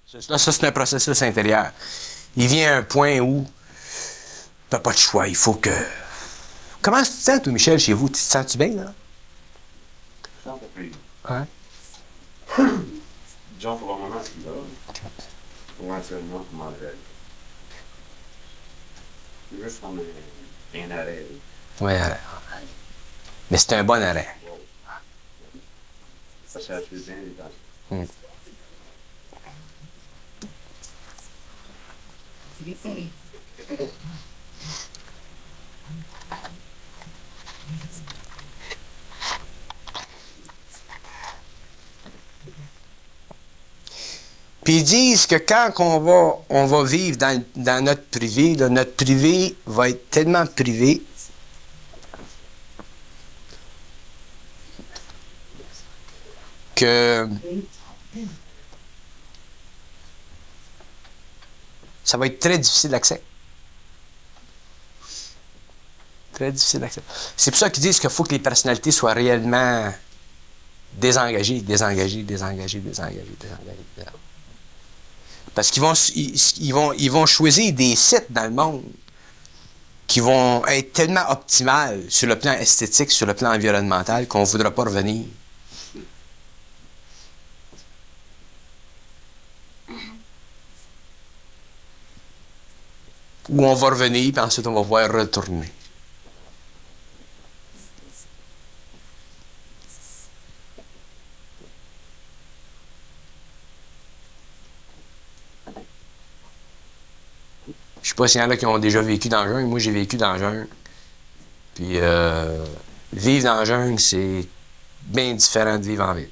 Ça, c'est un processus intérieur. Il vient à un point où t'as pas de choix. Il faut que... Comment tu te sens, toi, Michel, chez vous? Tu te sens-tu bien, là? Je sens plus. Ouais. Disons, pour le moment, c'est là. Éventuellement, pour m'enlever. Juste comme un arrêt. Oui, mais c'est un bon arrêt. Ça fait bien les temps. Puis ils disent que quand on va vivre dans notre privé, là, notre privé va être tellement privé que ça va être très difficile d'accès. Très difficile d'accès. C'est pour ça qu'ils disent qu'il faut que les personnalités soient réellement désengagées. Parce qu'ils vont choisir des sites dans le monde qui vont être tellement optimales sur le plan esthétique, sur le plan environnemental, qu'on ne voudra pas revenir. Ou on va revenir, puis ensuite on va pouvoir retourner. Je sais pas s'il y en a qui ont déjà vécu dans la jungle. Moi, j'ai vécu dans la jungle. Puis, vivre dans la jungle, c'est bien différent de vivre en ville.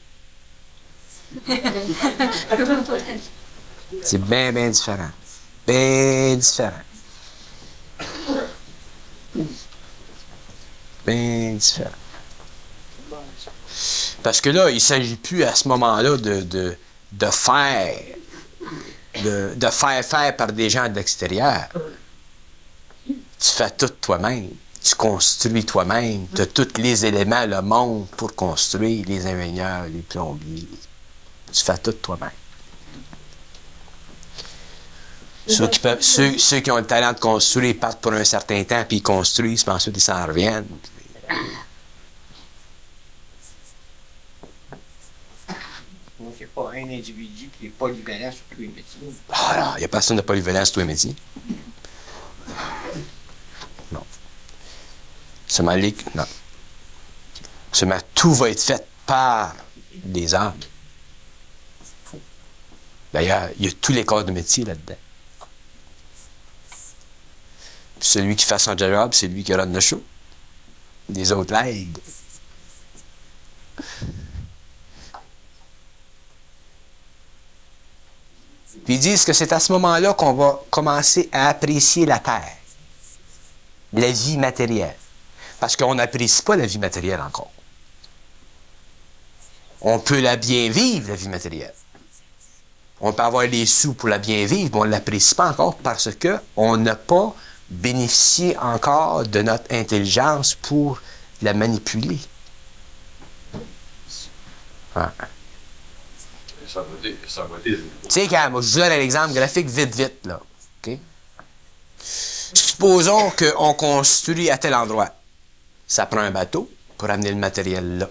C'est bien, bien différent. Bien différent. Bien différent. Parce que là, il ne s'agit plus à ce moment-là de faire par des gens de l'extérieur. Tu fais tout toi-même. Tu construis toi-même. Tu as tous les éléments, le monde pour construire, les ingénieurs, les plombiers. Tu fais tout toi-même. Ceux qui ont le talent de construire, ils partent pour un certain temps, puis ils construisent, puis ensuite ils s'en reviennent. Donc, il n'y a pas un individu qui est polyvalent sur tous les métiers. Ah non, il n'y a personne de polyvalent sur tous les métiers. Non. Non. Seulement, tout va être fait par les hommes. D'ailleurs, il y a tous les corps de métier là-dedans. Puis celui qui fait son job, c'est lui qui run le show. Les autres l'aident. Puis ils disent que c'est à ce moment-là qu'on va commencer à apprécier la terre, la vie matérielle. Parce qu'on n'apprécie pas la vie matérielle encore. On peut la bien vivre, la vie matérielle. On peut avoir les sous pour la bien vivre, mais on ne l'apprécie pas encore parce qu'on n'a pas bénéficié encore de notre intelligence pour la manipuler. Ouais. Ça va dire. Tu sais, quand moi, je vous donne un exemple graphique vite, là. OK? Supposons qu'on construit à tel endroit. Ça prend un bateau pour amener le matériel là.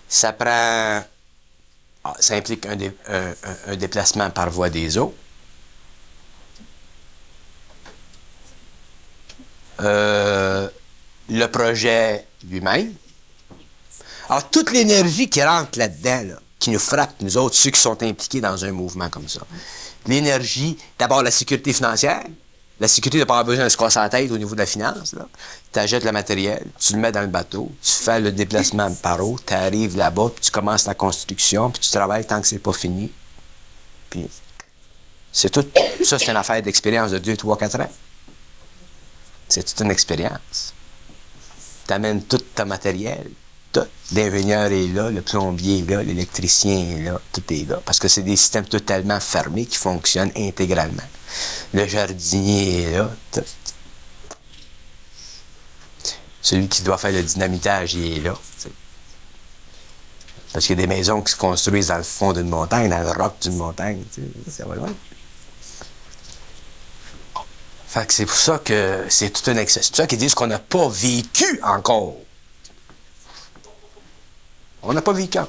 Ça prend... ça implique un déplacement par voie des eaux. Le projet lui-même. Alors, toute l'énergie qui rentre là-dedans, là, qui nous frappe, nous autres, ceux qui sont impliqués dans un mouvement comme ça. L'énergie, d'abord la sécurité financière, la sécurité de ne pas avoir besoin de se casser la tête au niveau de la finance. Tu achètes le matériel, tu le mets dans le bateau, tu fais le déplacement par eau, tu arrives là-bas, puis tu commences la construction, puis tu travailles tant que c'est pas fini. Puis, c'est tout. Ça, c'est une affaire d'expérience de 2, 3, 4 ans. C'est toute une expérience. Tu amènes tout ton matériel. Tout. L'ingénieur est là, le plombier est là, l'électricien est là, tout est là. Parce que c'est des systèmes totalement fermés qui fonctionnent intégralement. Le jardinier est là, tout. Celui qui doit faire le dynamitage, il est là. Parce qu'il y a des maisons qui se construisent dans le fond d'une montagne, dans le roc d'une montagne. Tu sais, ça va loin. Fait que c'est pour ça que c'est tout un excès. C'est pour ça qu'ils disent qu'on n'a pas vécu encore. On n'a pas vécu.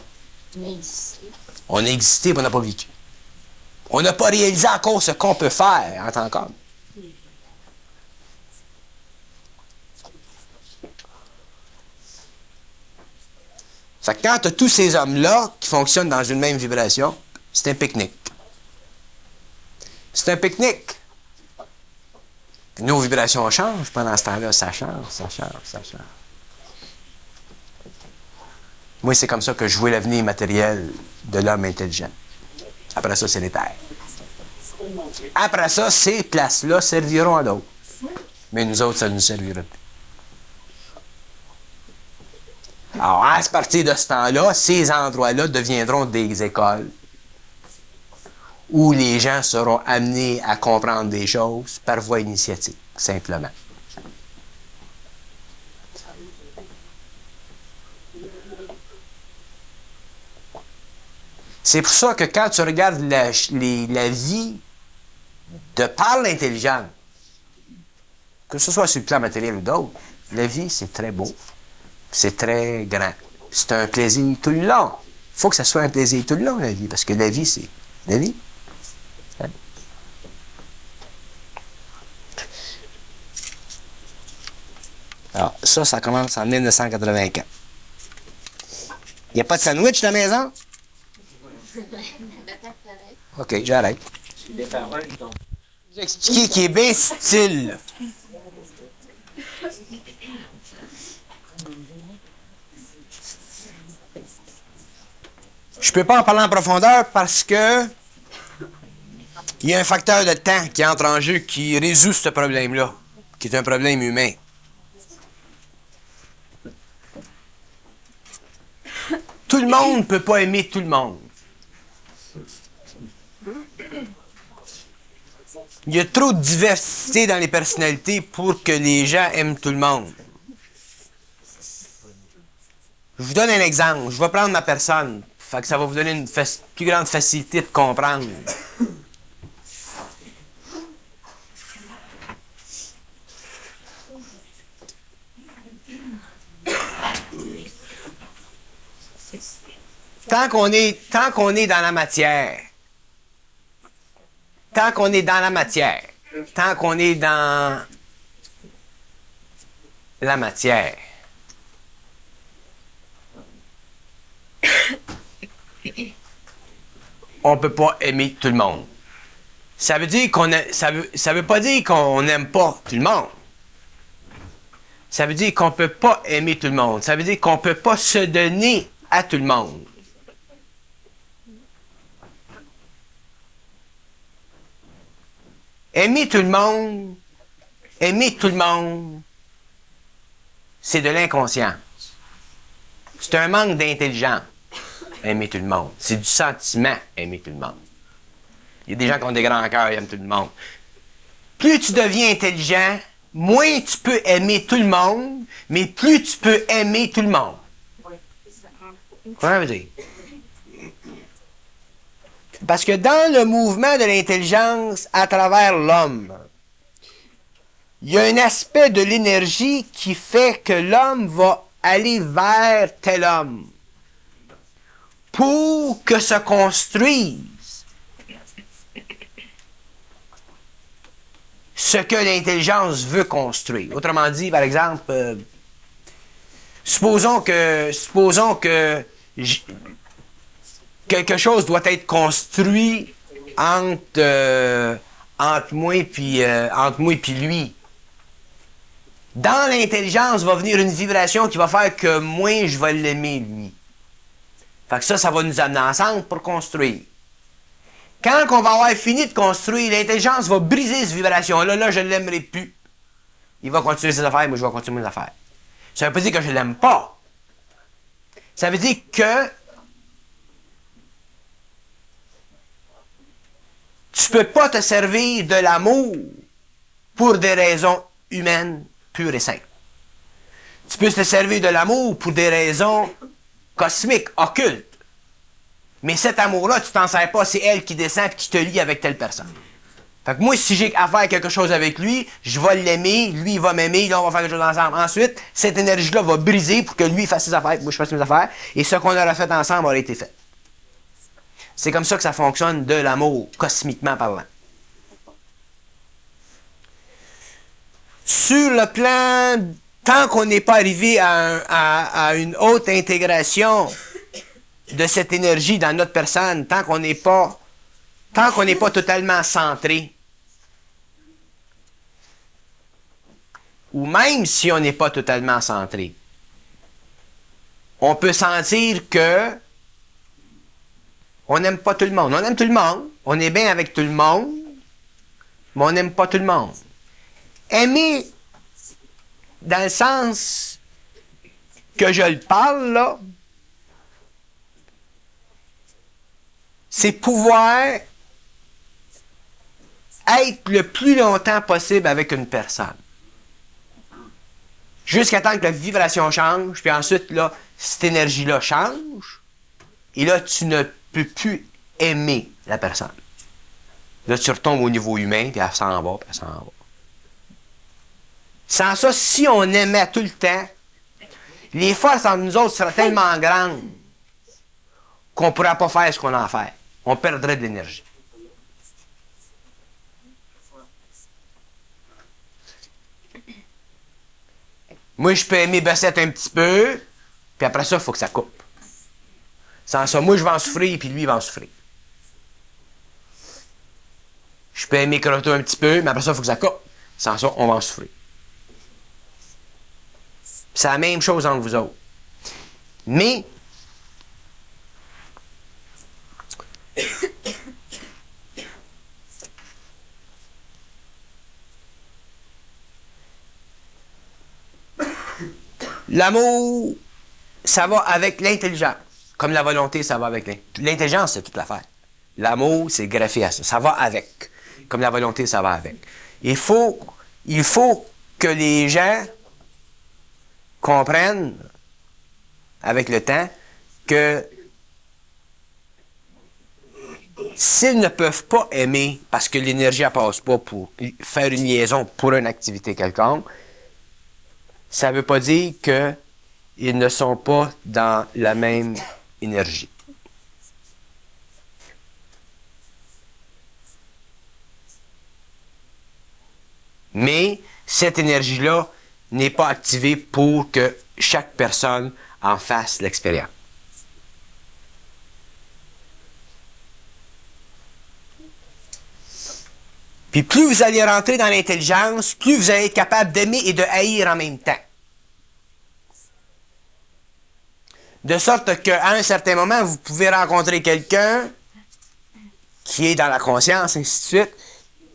On a existé, mais on n'a pas vécu. On n'a pas réalisé encore ce qu'on peut faire en tant qu'homme. Fait que quand tu as tous ces hommes-là qui fonctionnent dans une même vibration, c'est un pique-nique. C'est un pique-nique. Nos vibrations changent pendant ce temps-là. Ça change, ça change, ça change. Moi, c'est comme ça que je vois l'avenir matériel de l'homme intelligent. Après ça, c'est les terres. Après ça, ces places-là serviront à d'autres. Mais nous autres, ça ne nous servira plus. Alors, à partir de ce temps-là, ces endroits-là deviendront des écoles où les gens seront amenés à comprendre des choses par voie initiatique, simplement. C'est pour ça que quand tu regardes la vie de par l'intelligence, que ce soit sur le plan matériel ou d'autre, la vie, c'est très beau, c'est très grand. C'est un plaisir tout le long. Il faut que ça soit un plaisir tout le long, la vie, parce que la vie, c'est la vie. Hein? Alors, ça commence en 1984. Il n'y a pas de sandwich dans la maison? OK, j'arrête. Les paroles, donc. J'ai expliqué qu'il est bien style. Je peux pas en parler en profondeur parce que il y a un facteur de temps qui entre en jeu qui résout ce problème-là, qui est un problème humain. Tout le monde ne peut pas aimer tout le monde. Il y a trop de diversité dans les personnalités pour que les gens aiment tout le monde. Je vous donne un exemple. Je vais prendre ma personne. Fait que ça va vous donner une plus grande facilité de comprendre. Tant qu'on est dans la matière, tant qu'on est dans la matière, on ne peut pas aimer tout le monde. Ça veut dire ça veut pas dire qu'on n'aime pas tout le monde. Ça veut dire qu'on ne peut pas aimer tout le monde. Ça veut dire qu'on ne peut pas se donner à tout le monde. Aimer tout le monde, c'est de l'inconscience. C'est un manque d'intelligence, aimer tout le monde. C'est du sentiment, aimer tout le monde. Il y a des gens qui ont des grands cœurs, ils aiment tout le monde. Plus tu deviens intelligent, moins tu peux aimer tout le monde, mais plus tu peux aimer tout le monde. Qu'est-ce que ça veut dire? Parce que dans le mouvement de l'intelligence à travers l'homme, il y a un aspect de l'énergie qui fait que l'homme va aller vers tel homme pour que se construise ce que l'intelligence veut construire. Autrement dit, par exemple, supposons que quelque chose doit être construit entre moi et lui. Dans l'intelligence va venir une vibration qui va faire que moi, je vais l'aimer, lui. Fait que ça va nous amener ensemble pour construire. Quand on va avoir fini de construire, l'intelligence va briser cette vibration-là. Là, je ne l'aimerai plus. Il va continuer ses affaires, moi, je vais continuer mes affaires. Ça ne veut pas dire que je ne l'aime pas. Ça veut dire que tu ne peux pas te servir de l'amour pour des raisons humaines pures et simples. Tu peux te servir de l'amour pour des raisons cosmiques, occultes. Mais cet amour-là, tu t'en sers pas, c'est elle qui descend et qui te lie avec telle personne. Fait que moi, si j'ai à faire quelque chose avec lui, je vais l'aimer, lui, il va m'aimer, là, on va faire quelque chose ensemble. Ensuite, cette énergie-là va briser pour que lui fasse ses affaires, moi, je fasse mes affaires, et ce qu'on aura fait ensemble aura été fait. C'est comme ça que ça fonctionne de l'amour, cosmiquement parlant. Sur le plan, tant qu'on n'est pas arrivé à une haute intégration de cette énergie dans notre personne, tant qu'on n'est pas totalement centré, ou même si on n'est pas totalement centré, on peut sentir que on n'aime pas tout le monde. On aime tout le monde, on est bien avec tout le monde, mais on n'aime pas tout le monde. Aimer, dans le sens que je le parle, là, c'est pouvoir être le plus longtemps possible avec une personne. Jusqu'à temps que la vibration change, puis ensuite, là, cette énergie-là change, et là, tu ne peux plus aimer la personne. Là, tu retombes au niveau humain, puis elle s'en va, puis elle s'en va. Sans ça, si on aimait tout le temps, les forces entre nous autres seraient tellement grandes qu'on ne pourrait pas faire ce qu'on a à faire. On perdrait de l'énergie. Moi, je peux aimer Bessette un petit peu, puis après ça, il faut que ça coupe. Sans ça, moi, je vais en souffrir, puis lui, il va en souffrir. Je peux aimer Croteau un petit peu, mais après ça, il faut que ça coupe. Sans ça, on va en souffrir. C'est la même chose entre vous autres. Mais, l'amour, ça va avec l'intelligence. Comme la volonté, ça va avec l'intelligence, c'est toute l'affaire. L'amour, c'est greffé à ça. Ça va avec. Comme la volonté, ça va avec. Il faut que les gens comprennent, avec le temps, que s'ils ne peuvent pas aimer parce que l'énergie ne passe pas pour faire une liaison pour une activité quelconque, ça ne veut pas dire qu'ils ne sont pas dans la même énergie. Mais cette énergie-là n'est pas activée pour que chaque personne en fasse l'expérience. Puis plus vous allez rentrer dans l'intelligence, plus vous allez être capable d'aimer et de haïr en même temps. De sorte qu'à un certain moment, vous pouvez rencontrer quelqu'un qui est dans la conscience, ainsi de suite,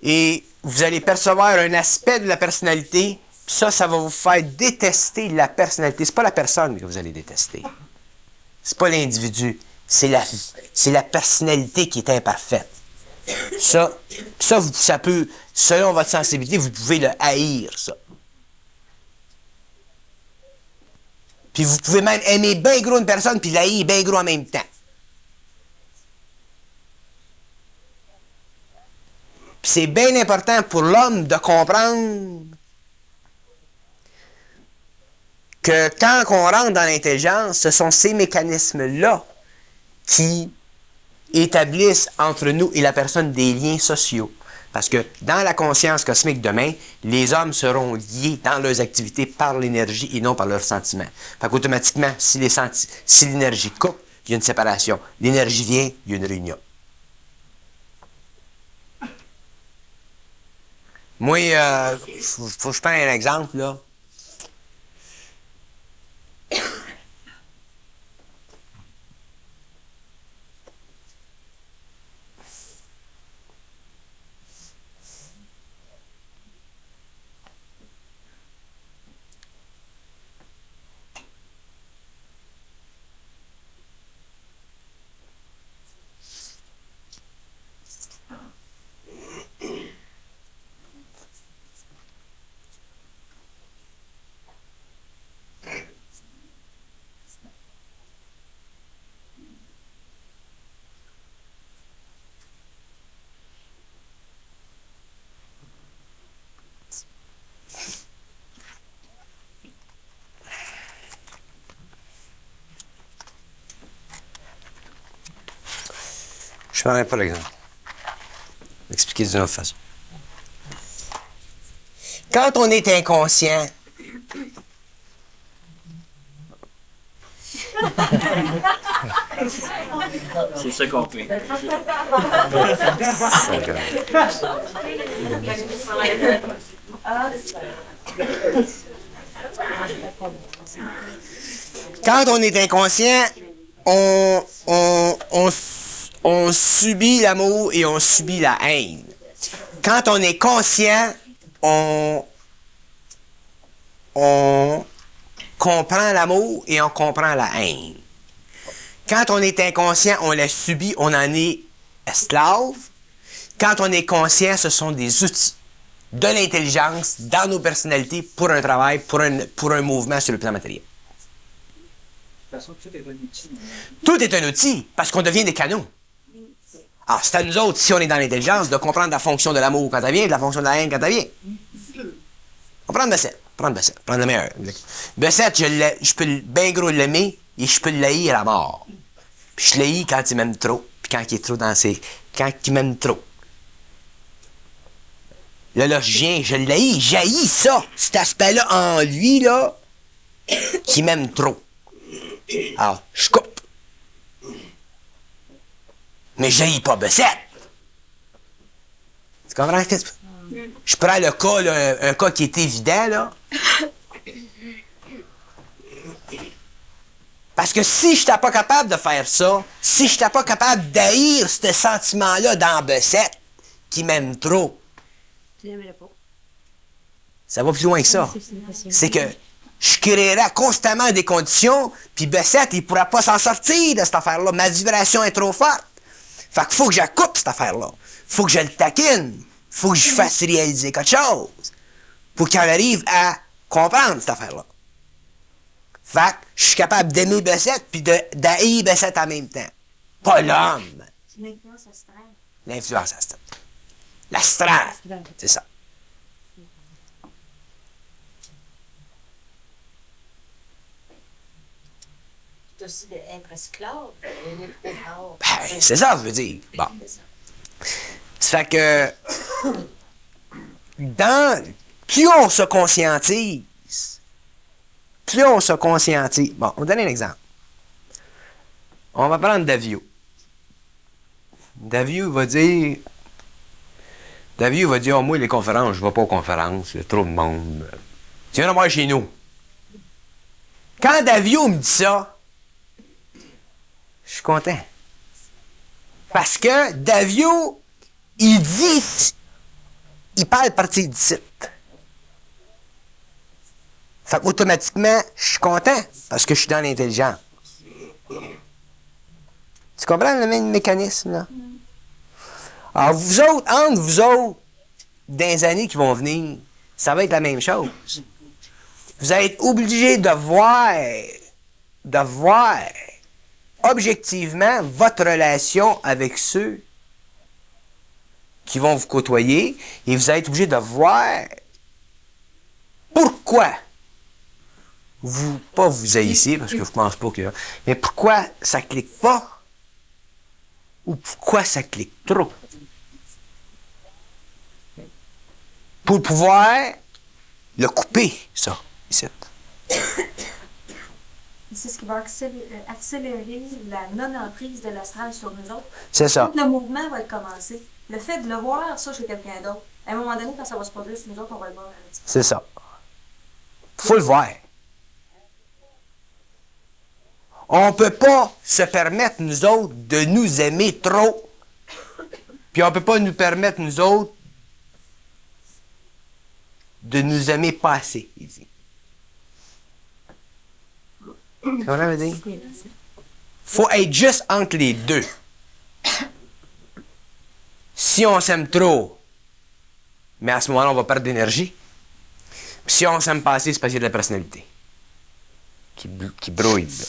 et vous allez percevoir un aspect de la personnalité. Ça va vous faire détester la personnalité. C'est pas la personne que vous allez détester. C'est pas l'individu. C'est la personnalité qui est imparfaite. Ça peut, selon votre sensibilité, vous pouvez le haïr, ça. Puis vous pouvez même aimer bien gros une personne, puis l'haïr bien gros en même temps. Puis c'est bien important pour l'homme de comprendre que quand on rentre dans l'intelligence, ce sont ces mécanismes-là qui établissent entre nous et la personne des liens sociaux. Parce que dans la conscience cosmique demain, les hommes seront liés dans leurs activités par l'énergie et non par leurs sentiments. Fait qu'automatiquement, si l'énergie coupe, il y a une séparation. L'énergie vient, il y a une réunion. Moi, faut que je prenne un exemple, là. Je ne prendrai pas l'exemple. Expliquer d'une autre façon. Quand on est inconscient, C'est ça qu'on fait. quand on est inconscient, on subit l'amour et on subit la haine. Quand on est conscient, on comprend l'amour et on comprend la haine. Quand on est inconscient, on la subit, on en est esclave. Quand on est conscient, ce sont des outils de l'intelligence dans nos personnalités pour un travail, pour un mouvement sur le plan matériel. De toute façon, tout est un outil. Tout est un outil parce qu'on devient des canaux. Alors, c'est à nous autres, si on est dans l'intelligence, de comprendre la fonction de l'amour quand elle vient et de la fonction de la haine quand elle vient. On va prendre Bessette. Prendre le meilleur. Bessette, je peux bien gros l'aimer et je peux le haïr à mort. Puis je l'haïs quand il m'aime trop. Puis quand il est trop dans ses... Quand il m'aime trop. Là, je l'haïs. J'haïs ça. Cet aspect-là en lui, là, qui m'aime trop. Alors, je coupe. Mais j'haïs pas Bessette. Tu comprends? Je prends le cas, là, un cas qui est évident, là. Parce que si je n'étais pas capable de faire ça, si je n'étais pas capable d'haïr ce sentiment-là dans Bessette, qui m'aime trop, Tu l'aimerais pas. ça va plus loin que ça. C'est que je créerais constamment des conditions, puis Bessette, il ne pourra pas s'en sortir de cette affaire-là. Ma vibration est trop forte. Fait qu'il faut que je coupe cette affaire-là. Faut que je le taquine. Faut que je fasse réaliser quelque chose. Faut qu'il arrive à comprendre cette affaire-là. Fait que je suis capable d'aimer Bessette puis d'haïr Bessette en même temps. Pas l'homme. C'est une influence astrale. L'influence astrale. L'astral. C'est ça. C'est aussi d'être esclave. Ben, c'est ça, je veux dire. Bon. Ça fait que plus on se conscientise, bon, on va donner un exemple. On va prendre Davio. Davio va dire, oh, moi, les conférences, je ne vais pas aux conférences, il y a trop de monde. Tu viens de voir chez nous. Quand Davio me dit ça, je suis content. Parce que Davio, il parle partie d'ici. Fait qu'automatiquement, je suis content parce que je suis dans l'intelligence. Tu comprends le même mécanisme, là? Alors, vous autres, entre vous autres, dans les années qui vont venir, ça va être la même chose. Vous allez être obligés de voir objectivement votre relation avec ceux qui vont vous côtoyer et vous allez être obligé de voir pourquoi pas vous haïssez, parce que je pense pas que... Mais pourquoi ça clique pas ou pourquoi ça clique trop? Pour pouvoir le couper, ça, ici. C'est ce qui va accélérer la non-emprise de l'astral sur nous autres. C'est ça. Le mouvement va commencer. Le fait de le voir, ça, chez quelqu'un d'autre. À un moment donné, quand ça va se produire sur nous autres, on va le voir. C'est ça. Faut le voir. On peut pas se permettre, nous autres, de nous aimer trop. Puis on peut pas nous permettre, nous autres, de nous aimer pas assez, il dit. Tu comprends ce que je veux dire? Faut être juste entre les deux. Si on s'aime trop, mais à ce moment-là, on va perdre d'énergie. Puis si on s'aime pas assez, c'est parce qu'il y a de la personnalité qui brouille, là.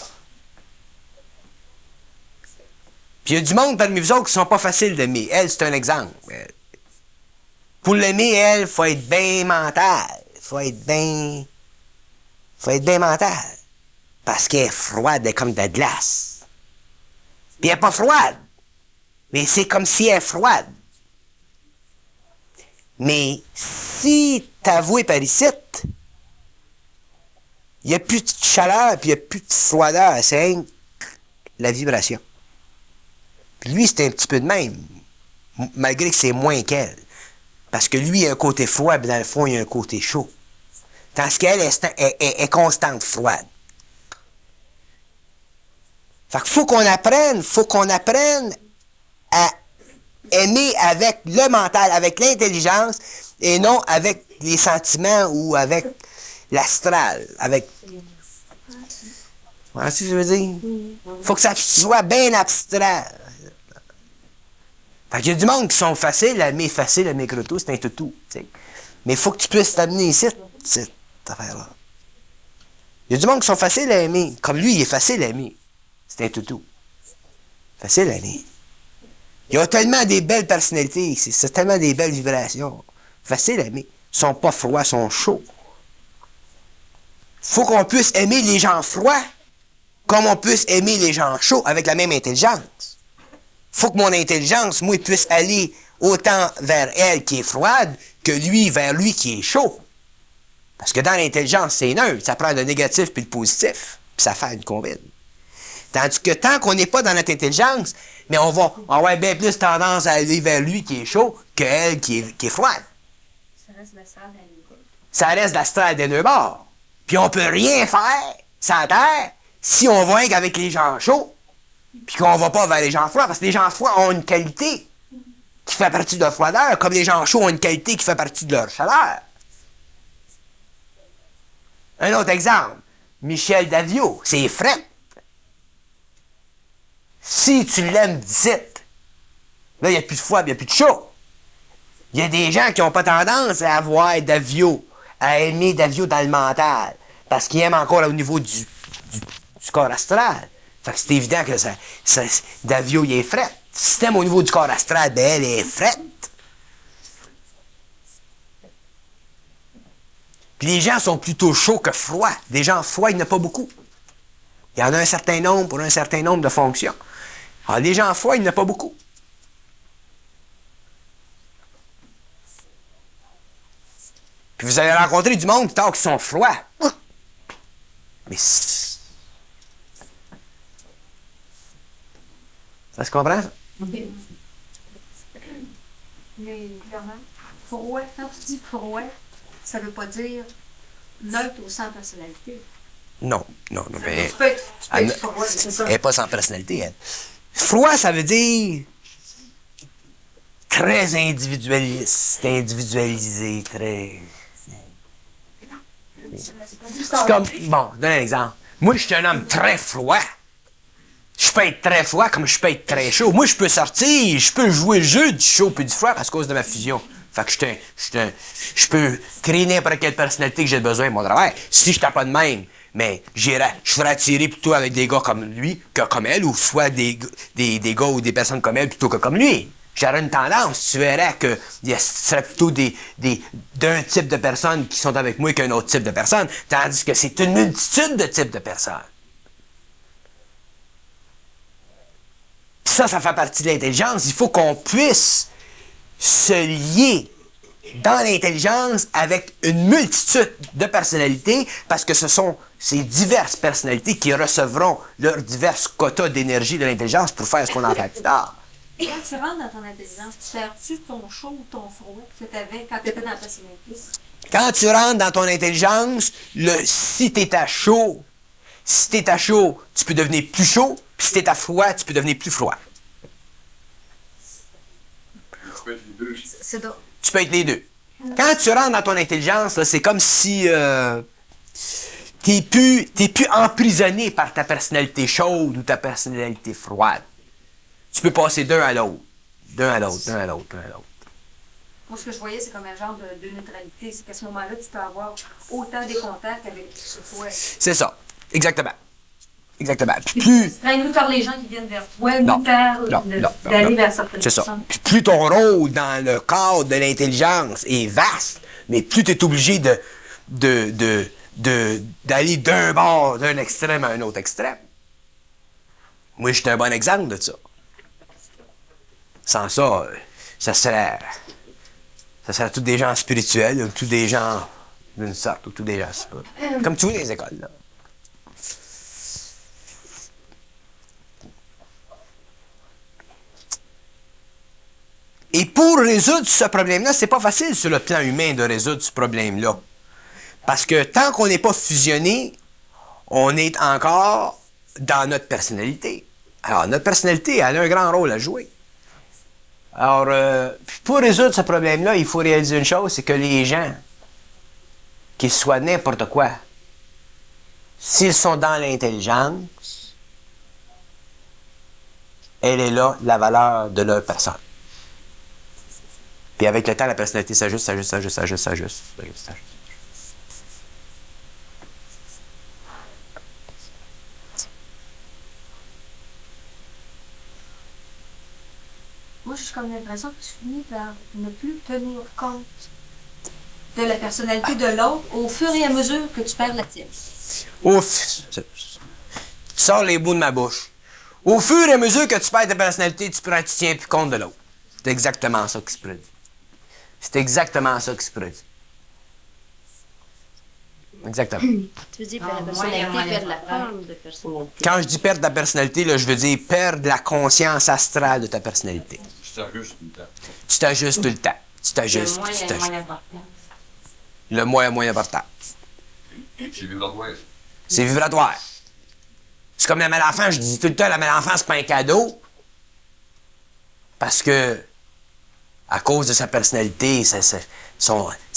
Puis il y a du monde parmi vous autres qui sont pas faciles d'aimer. Elle, c'est un exemple. Pour l'aimer, elle, il faut être bien mental. Faut être bien mental. Parce qu'elle est froide, elle est comme de la glace. Puis elle n'est pas froide. Mais c'est comme si elle est froide. Mais si t'avoues par ici, il n'y a plus de chaleur puis il n'y a plus de froideur. C'est la vibration. Puis lui, c'est un petit peu de même. Malgré que c'est moins qu'elle. Parce que lui, il a un côté froid, mais dans le fond, il a un côté chaud. Tandis qu'elle est constante froide. Fait qu'il faut qu'on apprenne à aimer avec le mental, avec l'intelligence, et non avec les sentiments ou avec l'astral, avec... Voilà ce que je veux dire? Faut que ça soit bien abstrait. Fait qu'il y a du monde qui sont faciles à aimer gros, c'est un toutou. T'sais. Mais il faut que tu puisses t'amener ici, cette affaire-là. Il y a du monde qui sont faciles à aimer. Comme lui, il est facile à aimer. C'est un toutou. Facile à aimer. Ils ont tellement des belles personnalités, c'est tellement des belles vibrations. Facile à aimer. Ils sont pas froids, ils sont chauds. Faut qu'on puisse aimer les gens froids comme on puisse aimer les gens chauds avec la même intelligence. Faut que mon intelligence, moi, puisse aller autant vers elle qui est froide que lui vers lui qui est chaud. Parce que dans l'intelligence, c'est neutre. Ça prend le négatif puis le positif. Puis ça fait une combine. Tandis que tant qu'on n'est pas dans notre intelligence, mais on va avoir bien plus tendance à aller vers lui qui est chaud que elle qui est froide. Ça reste l'astral des deux bords. Ça reste l'astral des deux bords. Puis on peut rien faire sans terre si on va avec les gens chauds puis qu'on va pas vers les gens froids. Parce que les gens froids ont une qualité qui fait partie de leur froideur, comme les gens chauds ont une qualité qui fait partie de leur chaleur. Un autre exemple. Michel Davio, c'est frais. Si tu l'aimes d'ici, là, il n'y a plus de froid, il n'y a plus de chaud. Il y a des gens qui n'ont pas tendance à avoir Davio, à aimer Davio dans le mental, parce qu'ils aiment encore au niveau du corps astral. Fait que c'est évident que Davio, il est frais. Si t'aimes au niveau du corps astral, ben elle est frette. Puis les gens sont plutôt chauds que froids. Des gens froids, il n'y en a pas beaucoup. Il y en a un certain nombre pour un certain nombre de fonctions. Alors, les gens froids, il n'y en a pas beaucoup. Puis vous allez rencontrer du monde qui sont froids. Mais ça se comprend, ça? Mais clairement, froid, quand tu dis froid, ça veut pas dire neutre ou sans personnalité. Non, mais... Tu peux être froid, c'est ça. Elle n'est pas sans personnalité, elle. Froid, ça veut dire très individualiste, individualisé, très... C'est comme... Bon, donne un exemple. Moi, je suis un homme très froid. Je peux être très froid comme je peux être très chaud. Moi, je peux sortir, je peux jouer le jeu du chaud puis du froid à cause de ma fusion. Fait que je peux créer n'importe quelle personnalité que j'ai besoin de mon travail. Si je n'étais pas de même, mais je ferais attirer plutôt avec des gars comme lui que comme elle, ou soit des gars ou des personnes comme elle plutôt que comme lui. J'aurais une tendance, tu verrais que ce serait plutôt d'un type de personnes qui sont avec moi qu'un autre type de personnes, tandis que c'est une multitude de types de personnes. Puis ça fait partie de l'intelligence. Il faut qu'on puisse se lier dans l'intelligence avec une multitude de personnalités parce que ce sont ces diverses personnalités qui recevront leurs divers quotas d'énergie de l'intelligence pour faire ce qu'on en fait plus tard. Quand tu rentres dans ton intelligence, tu perds-tu ton chaud ou ton froid que tu avais quand tu étais dans la personnalité? Quand tu rentres dans ton intelligence, si tu es à chaud, tu peux devenir plus chaud, puis si tu es à froid, tu peux devenir plus froid. C'est donc. Tu peux être les deux. Quand tu rentres dans ton intelligence, là, c'est comme si t'es plus emprisonné par ta personnalité chaude ou ta personnalité froide. Tu peux passer d'un à l'autre. Moi, ce que je voyais, c'est comme un genre de neutralité. C'est qu'à ce moment-là, tu peux avoir autant des contacts avec ce toi. C'est ça. Exactement. Puis plus... Traîne-nous par les gens qui viennent vers toi, Non. nous faire d'aller vers certaines C'est ça. personnes. Puis plus ton rôle dans le cadre de l'intelligence est vaste, mais plus tu es obligé d'aller d'un bord, d'un extrême à un autre extrême. Moi, je suis un bon exemple de ça. Sans ça, ça serait tous des gens spirituels, ou tous des gens d'une sorte, ou tous des gens, c'est pas. Comme tu vois les écoles, là. Et pour résoudre ce problème-là, c'est pas facile sur le plan humain de résoudre ce problème-là. Parce que tant qu'on n'est pas fusionné, on est encore dans notre personnalité. Alors, notre personnalité, elle a un grand rôle à jouer. Alors, pour résoudre ce problème-là, il faut réaliser une chose, c'est que les gens, qu'ils soient n'importe quoi, s'ils sont dans l'intelligence, elle est là, la valeur de leur personne. Puis avec le temps, la personnalité s'ajuste. Moi, j'ai comme l'impression que tu finis par ne plus tenir compte de la personnalité de l'autre au fur et à mesure que tu perds la tienne. Ouf! Tu sors les bouts de ma bouche. Au fur et à mesure que tu perds ta personnalité, tu tiens plus compte de l'autre. C'est exactement ça qui se produit. C'est exactement ça qui se produit. Exactement. Tu veux dire perdre la personnalité, perdre la forme de personnalité. Quand je dis perdre ta personnalité, là, je veux dire perdre la conscience astrale de ta personnalité. Tu t'ajustes tout le temps. Tu t'ajustes tout le temps. Tu t'ajustes. Tu t'ajustes. Le moi est moins important. C'est vibratoire. C'est vibratoire. C'est comme la malle-enfant, je dis tout le temps, la malle-enfant, c'est pas un cadeau. Parce que, à cause de sa personnalité, sa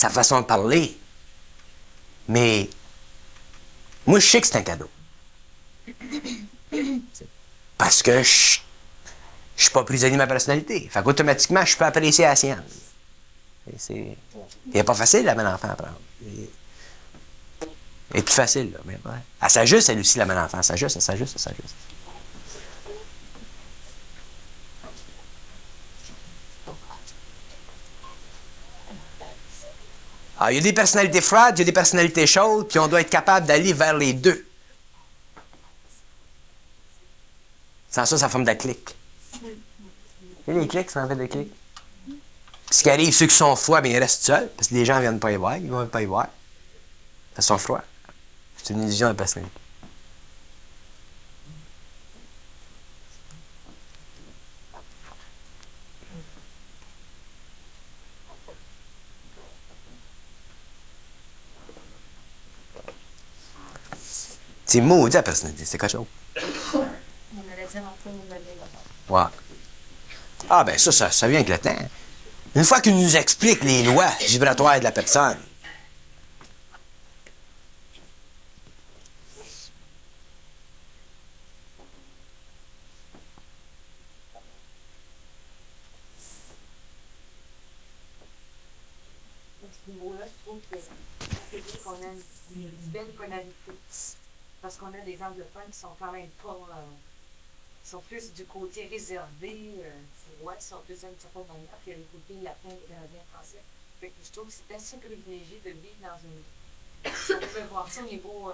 façon de parler. Mais, moi, je sais que c'est un cadeau. Parce que je suis pas prisonnier de ma personnalité. Fait qu'automatiquement, je peux apprécier la sienne. Il n'est pas facile, la malle-enfant, à prendre. Elle est plus facile, là. Mais ouais. Elle s'ajuste, elle aussi, la malle-enfant. Elle s'ajuste. Alors, il y a des personnalités froides, il y a des personnalités chaudes, puis on doit être capable d'aller vers les deux. Sans ça, ça forme de la clique. Et les clics, ça en fait des clics. Ce qui arrive, ceux qui sont froids, bien, ils restent seuls, parce que les gens ne viennent pas y voir, ils ne vont pas y voir. Ils sont froids. C'est une illusion de personnalité. C'est maudit la personnalité, c'est quelque chose. On allait dire en fait, on avait... Ouais. Ah, ben ça vient avec le temps. Une fois qu'il nous explique les lois vibratoires de la personne, À ce niveau-là, je trouve que c'est vrai qu'on a une belle polarité. Parce qu'on a des anglophones qui sont quand même pas. Sont plus du côté réservé. Ouais, ils sont plus d'une certaine manière que le côté latin et canadien français. Fait que je trouve que c'est assez privilégié de vivre dans une. On peut voir ça au niveau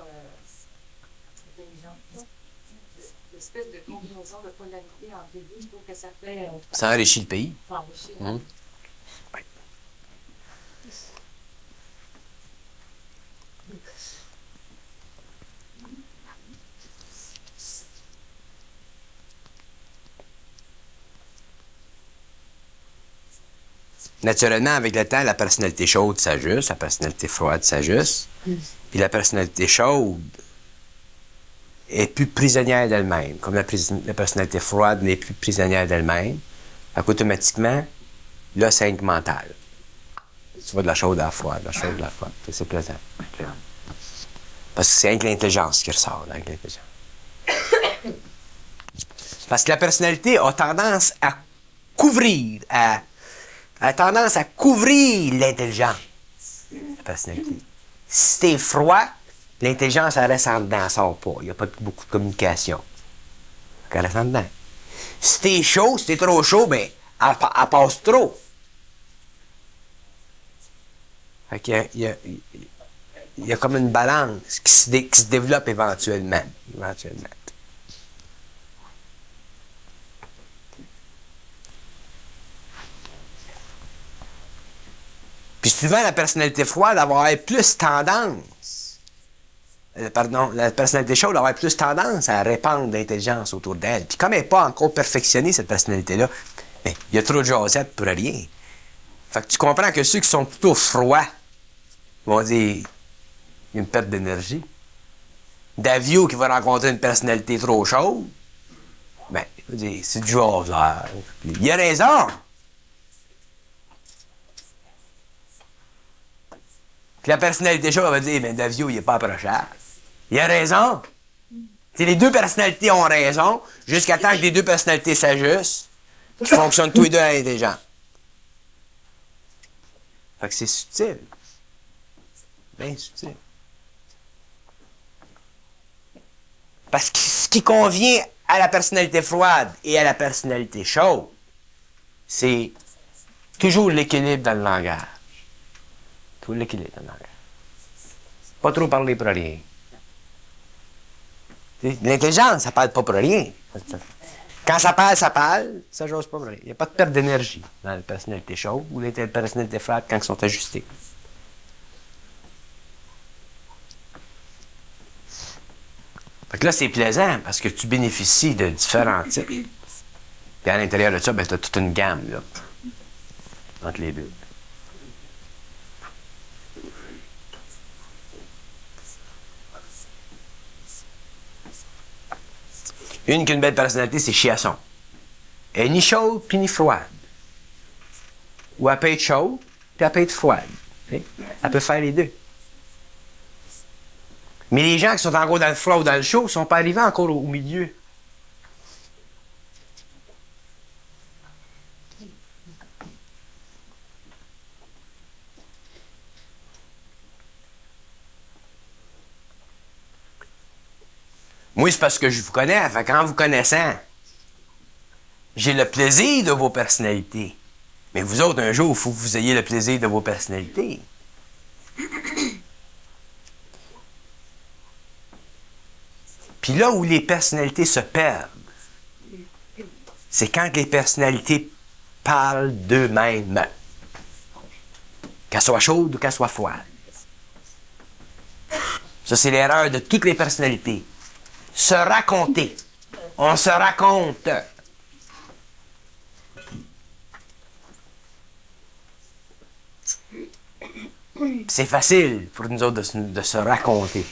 intelligence. L'espèce de combinaison de polarité entre les deux, je trouve que ça fait. ça enrichit le pays. Enrichir. Naturellement, avec le temps, la personnalité chaude s'ajuste, la personnalité froide s'ajuste. Puis la personnalité chaude est plus prisonnière d'elle-même. Comme la personnalité froide n'est plus prisonnière d'elle-même. Fait qu'automatiquement, là, c'est incrémental. Tu vas de la chaude à la froide, de la chaude à la froide. C'est plaisant. Parce que c'est avec l'intelligence qui ressort, là, avec l'intelligence. Parce que la personnalité a tendance à couvrir, a tendance à couvrir l'intelligence, la personnalité. Si t'es froid, l'intelligence, elle reste en dedans, elle sort pas. Il n'y a pas beaucoup de communication. Elle reste en dedans. Si t'es chaud, si t'es trop chaud, ben, elle passe trop. Fait qu'il y a comme une balance qui se développe éventuellement. souvent, la personnalité froide va avoir plus tendance, la personnalité chaude va avoir plus tendance à répandre d'intelligence autour d'elle. Puis comme elle n'est pas encore perfectionnée, cette personnalité-là, ben, il y a trop de jasette pour rien. Fait que tu comprends que ceux qui sont plutôt froids vont dire, il y a une perte d'énergie. Davio qui va rencontrer une personnalité trop chaude, ben, il va dire, c'est du jaseur. Il a raison. Puis la personnalité chaude va dire, ben Davio, il n'est pas approchable. Il a raison. T'sais, les deux personnalités ont raison, jusqu'à temps que les deux personnalités s'ajustent, qui fonctionnent tous les deux à l'intelligence. Fait que c'est subtil. Bien subtil. Parce que ce qui convient à la personnalité froide et à la personnalité chaude, c'est toujours l'équilibre dans le langage. Toujours l'équilibre dans le langage. Pas trop parler pour rien. L'intelligence, ça parle pas pour rien. Quand ça parle, ça j'ose pas pour rien. Il n'y a pas de perte d'énergie dans la personnalité chaude ou la personnalité froide quand ils sont ajustés. Fait que là, c'est plaisant parce que tu bénéficies de différents types. Puis à l'intérieur de ça, ben, tu as toute une gamme là, entre les deux. Une qui a une belle personnalité, c'est Chiasson. Elle est ni chaude puis ni froide. Ou elle peut être chaude puis elle peut être froide. Elle peut faire les deux. Mais les gens qui sont encore dans le froid ou dans le chaud ne sont pas arrivés encore au milieu. Moi, c'est parce que je vous connais. Fait qu'en vous connaissant, j'ai le plaisir de vos personnalités. Mais vous autres, un jour, il faut que vous ayez le plaisir de vos personnalités. Puis là où les personnalités se perdent, c'est quand les personnalités parlent d'eux-mêmes. Qu'elles soient chaudes ou qu'elles soient froides. Ça, c'est l'erreur de toutes les personnalités. Se raconter. On se raconte. C'est facile pour nous autres de se raconter.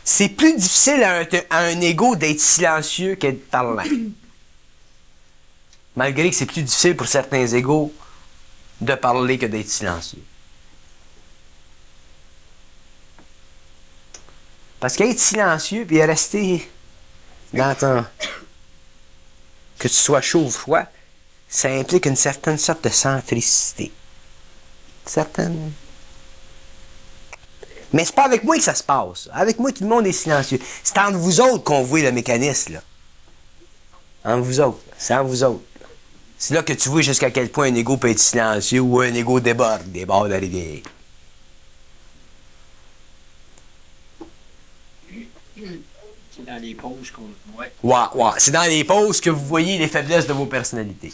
C'est plus difficile à un ego d'être silencieux que de parler. Malgré que c'est plus difficile pour certains égos de parler que d'être silencieux. Parce qu'être silencieux puis rester dans ton... que tu sois chaud ou froid, ça implique une certaine sorte de centricité. Certaine... Mais c'est pas avec moi que ça se passe. Avec moi, tout le monde est silencieux. C'est entre vous autres qu'on voit le mécanisme, là. Entre vous autres. C'est entre vous autres. C'est là que tu vois jusqu'à quel point un ego peut être silencieux ou un ego déborde des bords de la rivière. C'est dans les pauses qu'on... Ouais. Ouais. C'est dans les pauses que vous voyez les faiblesses de vos personnalités.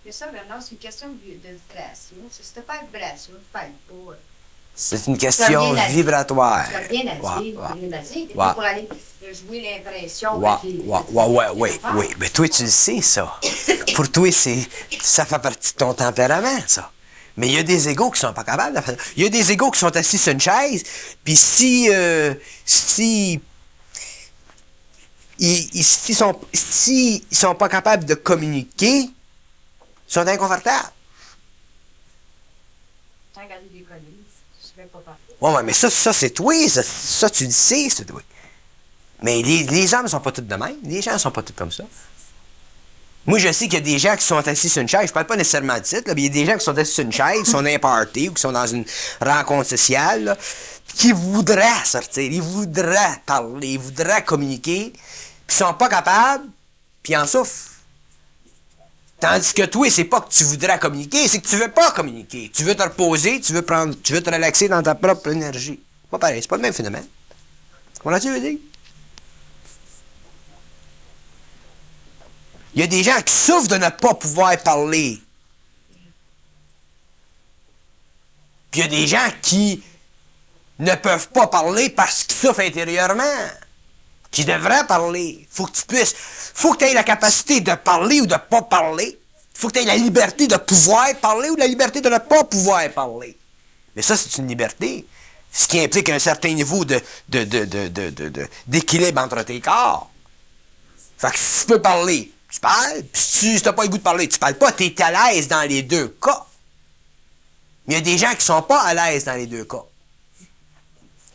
Mais ça, maintenant, c'est une question de vibration. Si tu pas de vibration, tu parles pas. C'est une question vibratoire. Tu as rien à dire. Ouais. Pour aller jouer l'impression. Oui. Mais toi, tu le sais, ça. Pour toi, ça fait partie de ton tempérament, ça. Mais il y a des égos qui sont pas capables de faire ça. Il y a des égos qui sont assis sur une chaise, puis si ils sont pas capables de communiquer, ils sont inconfortables. Tant regarder des conneries, je vais pas parler. Ouais, mais ça c'est toi, ça tu le sais, c'est toi. Mais les hommes sont pas tous de même, les gens sont pas tous comme ça. Moi, je sais qu'il y a des gens qui sont assis sur une chaise, je parle pas nécessairement de titre, mais il y a des gens qui sont assis sur une chaise, qui sont dans un party ou qui sont dans une rencontre sociale, là, qui voudraient sortir, ils voudraient parler, ils voudraient communiquer, puis ils sont pas capables, puis ils en souffrent. Tandis que toi, c'est pas que tu voudrais communiquer, c'est que tu veux pas communiquer. Tu veux te reposer, tu veux te relaxer dans ta propre énergie. Pas pareil, c'est pas le même phénomène. Comprends-tu, veux dire? Il y a des gens qui souffrent de ne pas pouvoir parler. Puis il y a des gens qui ne peuvent pas parler parce qu'ils souffrent intérieurement. Qui devraient parler. Faut que tu aies la capacité de parler ou de pas parler. Faut que tu aies la liberté de pouvoir parler ou la liberté de ne pas pouvoir parler. Mais ça, c'est une liberté. Ce qui implique un certain niveau d'équilibre entre tes corps. Fait que si tu peux parler, tu parles. Puis si tu n'as pas le goût de parler, tu parles pas. Tu es à l'aise dans les deux cas. Mais il y a des gens qui sont pas à l'aise dans les deux cas. Ils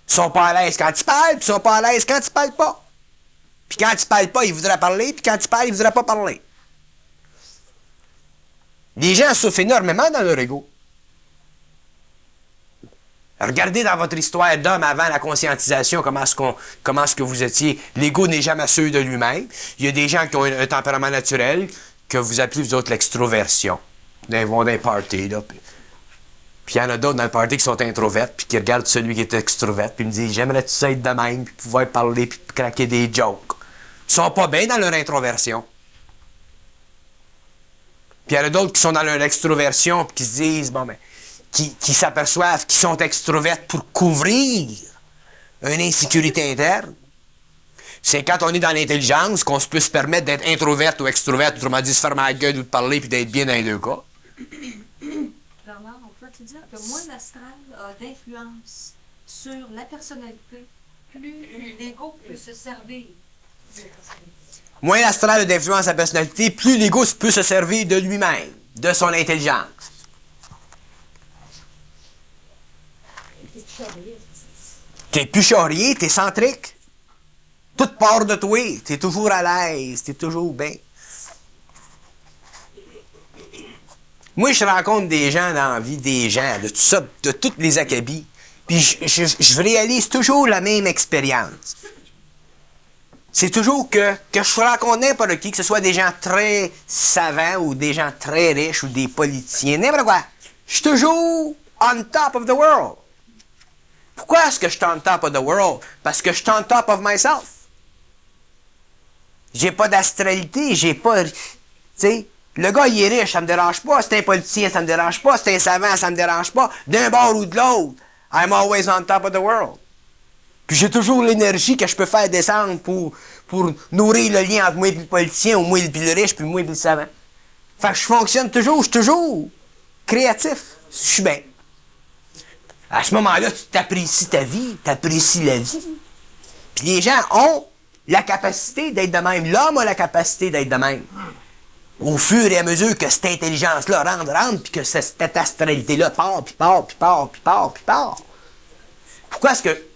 sont pas à l'aise quand ils parlent, puis ils sont pas à l'aise quand ils parlent pas. Puis quand ils parlent pas, ils voudraient parler, puis quand ils parlent, ils voudraient pas parler. Les gens souffrent énormément dans leur ego. Regardez dans votre histoire d'homme avant la conscientisation, comment est-ce que vous étiez. L'ego n'est jamais sûr de lui-même. Il y a des gens qui ont un tempérament naturel que vous appelez, vous autres, l'extroversion. Ils vont dans les parties, là. Puis il y en a d'autres dans le party qui sont introverts, puis qui regardent celui qui est extrovert, puis me disent « J'aimerais-tu ça être de même, puis pouvoir parler, puis craquer des jokes. » Ils sont pas bien dans leur introversion. Puis il y en a d'autres qui sont dans leur extroversion, puis qui se disent, bon, ben, qui s'aperçoivent qu'ils sont extroverts pour couvrir une insécurité interne. C'est quand on est dans l'intelligence qu'on peut se permettre d'être introverte ou extroverte, autrement dit, se fermer la gueule ou de parler, puis d'être bien dans les deux cas. Bernard, on peut te dire que moins l'astral a d'influence sur la personnalité, plus l'ego peut se servir. Moins l'astral a d'influence sur la personnalité, plus l'ego peut se servir de lui-même, de son intelligence. T'es plus charrié, t'es centrique. Toute part de toi, t'es toujours à l'aise, t'es toujours bien. Moi, je rencontre des gens dans la vie, des gens, de tout ça, de tous les acabits, puis je réalise toujours la même expérience. C'est toujours que je rencontre n'importe qui, que ce soit des gens très savants ou des gens très riches ou des politiciens, n'importe quoi. Je suis toujours on top of the world. Pourquoi est-ce que je suis on top of the world? Parce que je suis on top of myself. J'ai pas d'astralité, j'ai pas... Tu sais, le gars, il est riche, ça me dérange pas. C'est un politicien, ça me dérange pas. C'est un savant, ça me dérange pas. D'un bord ou de l'autre, I'm always on top of the world. Puis j'ai toujours l'énergie que je peux faire descendre pour nourrir le lien entre moi et le politicien, ou moi et le riche, puis moi et le savant. Fait que je fonctionne toujours, je suis toujours créatif. Je suis bien. À ce moment-là, tu t'apprécies ta vie, tu apprécies la vie. Puis les gens ont la capacité d'être de même. L'homme a la capacité d'être de même. Au fur et à mesure que cette intelligence-là rentre, puis que cette astralité-là part, puis part, puis part, puis part, puis part. Pourquoi est-ce que...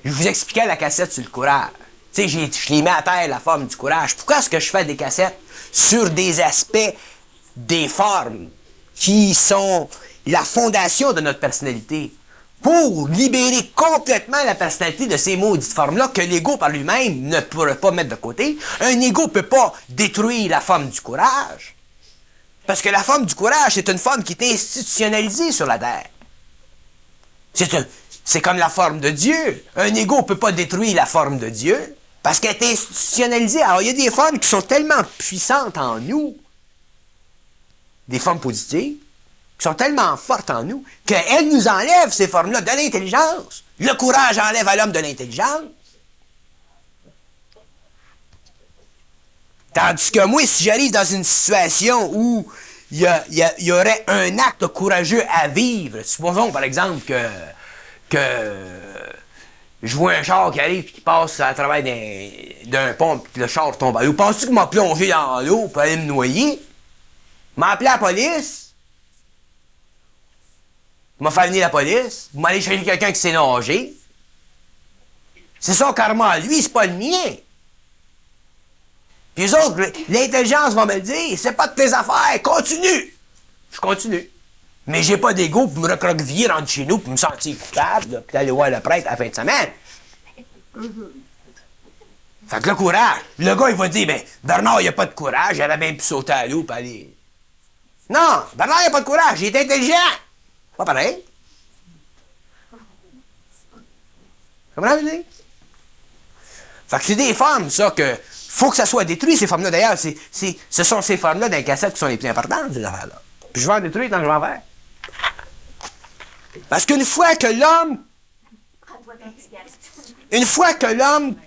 Je vous expliquais la cassette sur le courage. Tu sais, je l'ai mis à terre, la forme du courage. Pourquoi est-ce que je fais des cassettes sur des aspects, des formes, qui sont la fondation de notre personnalité? Pour libérer complètement la personnalité de ces maudites formes-là que l'ego par lui-même ne pourrait pas mettre de côté. Un ego ne peut pas détruire la forme du courage. Parce que la forme du courage, c'est une forme qui est institutionnalisée sur la Terre. C'est comme la forme de Dieu. Un ego ne peut pas détruire la forme de Dieu parce qu'elle est institutionnalisée. Alors, il y a des formes qui sont tellement puissantes en nous, des formes positives, qui sont tellement fortes en nous, qu'elles nous enlèvent ces formes-là de l'intelligence. Le courage enlève à l'homme de l'intelligence. Tandis que moi, si j'arrive dans une situation où il y aurait un acte courageux à vivre, supposons par exemple que je vois un char qui arrive et qui passe à travers d'un pont et le char tombe à l'eau. Penses-tu qu'il m'a plongé dans l'eau pour aller me noyer? M'a appelé la police? M'a fait venir la police? M'a allé chercher quelqu'un qui s'est nagé? C'est son karma, lui, c'est pas le mien. Puis les autres, l'intelligence va me le dire, c'est pas de tes affaires, continue! Je continue. Mais j'ai pas d'ego pour me recroqueviller rentre chez nous pour me sentir coupable, puis aller voir le prêtre à la fin de semaine. Fait que le courage, le gars, il va dire, ben, Bernard, il a pas de courage, il aurait bien pu sauter à l'eau, puis aller. Non, Bernard, il a pas de courage, il est intelligent. Pas pareil. Comprenez? Fait que c'est des formes, ça, que faut que ça soit détruit, ces formes-là. D'ailleurs, ce sont ces formes-là dans les cassettes qui sont les plus importantes, ces affaires-là. Puis je vais en détruire tant que je vais en faire. Parce qu'une fois que l'homme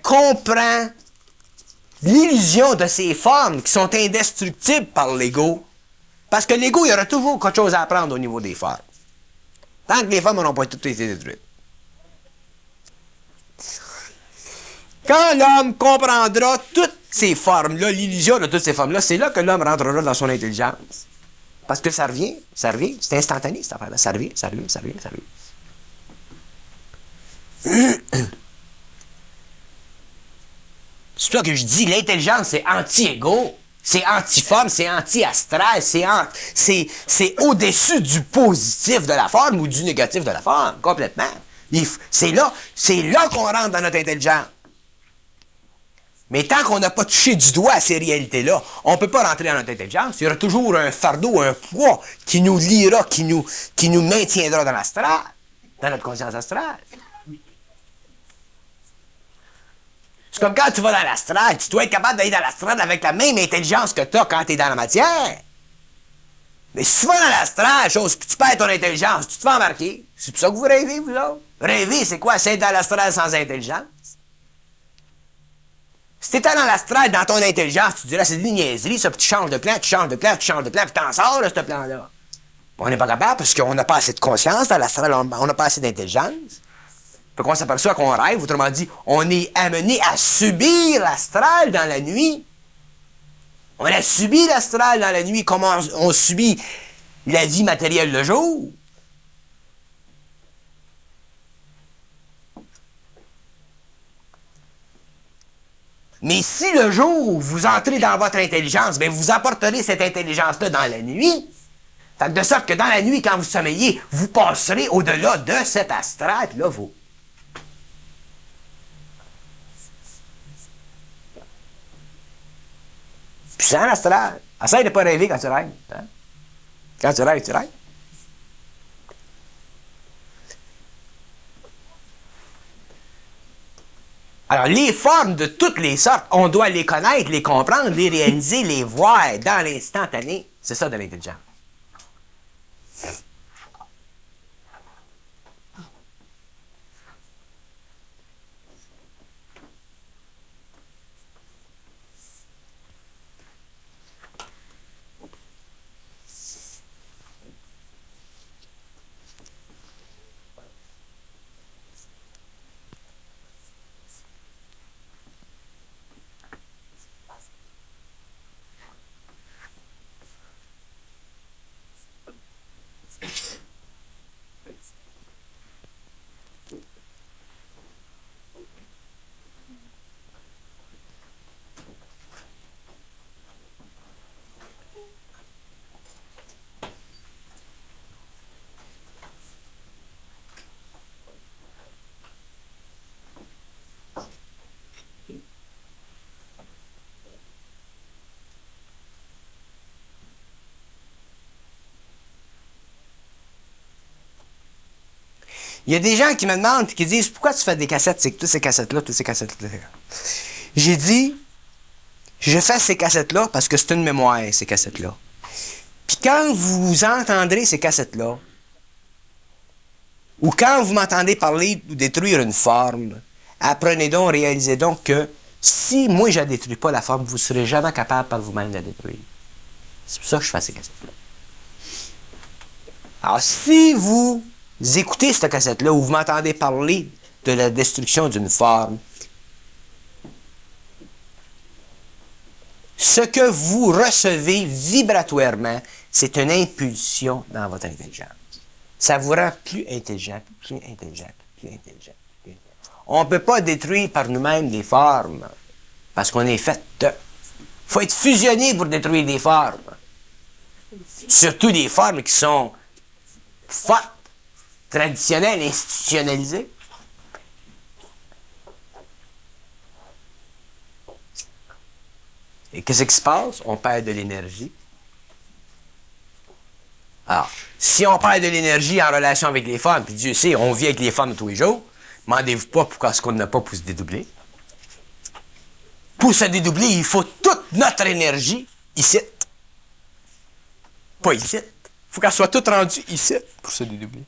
comprend l'illusion de ces formes qui sont indestructibles par l'ego, parce que l'ego, il y aura toujours quelque chose à apprendre au niveau des formes. Tant que les formes n'ont pas toutes été détruites. Quand l'homme comprendra toutes ces formes-là, l'illusion de toutes ces formes-là, c'est là que l'homme rentrera dans son intelligence. Parce que ça revient, c'est instantané cette affaire-là. Ça revient. C'est ça que je dis, l'intelligence, c'est anti-égo, c'est anti-forme, c'est anti-astral, c'est au-dessus du positif de la forme ou du négatif de la forme, complètement. C'est là qu'on rentre dans notre intelligence. Mais tant qu'on n'a pas touché du doigt à ces réalités-là, on ne peut pas rentrer dans notre intelligence. Il y aura toujours un fardeau, un poids qui nous liera, qui nous maintiendra dans l'astral, dans notre conscience astrale. C'est comme quand tu vas dans l'astral, tu dois être capable d'aller dans l'astral avec la même intelligence que tu as quand tu es dans la matière. Mais si tu vas dans l'astral, puis tu perds ton intelligence, tu te fais embarquer. C'est pour ça que vous rêvez, vous autres. Rêver, c'est quoi? C'est être dans l'astral sans intelligence. Si t'étais dans l'astral, dans ton intelligence, tu dirais, c'est des niaiseries, ça, puis tu changes de plan, puis t'en sors de ce plan-là. On n'est pas capable parce qu'on n'a pas assez de conscience dans l'astral, on n'a pas assez d'intelligence. Fait qu'on s'aperçoit qu'on rêve, autrement dit, on est amené à subir l'astral dans la nuit. On a subi l'astral dans la nuit, comme on subit la vie matérielle le jour. Mais si le jour vous entrez dans votre intelligence, bien vous apporterez cette intelligence-là dans la nuit. Fait que de sorte que dans la nuit, quand vous sommeillez, vous passerez au-delà de cet astral, puis là, vous. Puissant l'astral. Essaye de ne pas rêver quand tu rêves. Hein? Quand tu rêves, tu rêves. Alors, les formes de toutes les sortes, on doit les connaître, les comprendre, les réaliser, les voir dans l'instantané. C'est ça de l'intelligence. Il y a des gens qui me demandent et qui disent « Pourquoi tu fais des cassettes, toutes ces cassettes-là, toutes ces cassettes-là? » J'ai dit « Je fais ces cassettes-là parce que c'est une mémoire, ces cassettes-là. Puis quand vous entendrez ces cassettes-là, ou quand vous m'entendez parler ou détruire une forme, apprenez donc, réalisez donc que si moi je ne détruis pas la forme, vous ne serez jamais capable par vous-même de la détruire. C'est pour ça que je fais ces cassettes-là. Alors si vous écoutez cette cassette-là où vous m'entendez parler de la destruction d'une forme, ce que vous recevez vibratoirement, c'est une impulsion dans votre intelligence. Ça vous rend plus intelligent, plus intelligent, plus intelligent, plus intelligent. On ne peut pas détruire par nous-mêmes des formes, parce qu'on est fait de. Il faut être fusionné pour détruire des formes. Surtout des formes qui sont fortes, traditionnelles, institutionnalisées. Et qu'est-ce qui se passe? On perd de l'énergie. Alors, si on perd de l'énergie en relation avec les femmes, puis Dieu sait, on vit avec les femmes tous les jours, demandez-vous pas pourquoi est-ce qu'on n'a pas pour se dédoubler. Pour se dédoubler, il faut toute notre énergie ici. Pas ici. Il faut qu'elle soit toute rendue ici pour se dédoubler.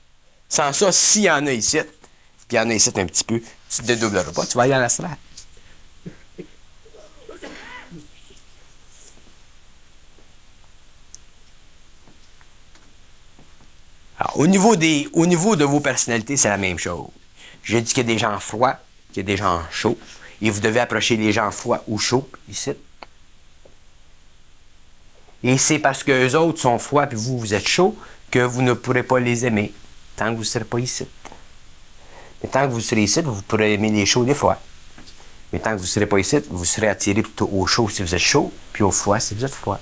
Sans ça, s'il y en a ici, puis il y en a ici un petit peu, tu ne te dédoubleras pas, tu vas aller en astral. Alors, au niveau de vos personnalités, c'est la même chose. J'ai dit qu'il y a des gens froids, qu'il y a des gens chauds, et vous devez approcher les gens froids ou chauds, ici. Et c'est parce qu'eux autres sont froids, puis vous êtes chauds, que vous ne pourrez pas les aimer, tant que vous ne serez pas ici. Mais tant que vous serez ici, vous pourrez aimer les chauds des fois. Mais tant que vous ne serez pas ici, vous serez attiré plutôt au chaud si vous êtes chaud, puis au froid si vous êtes froid.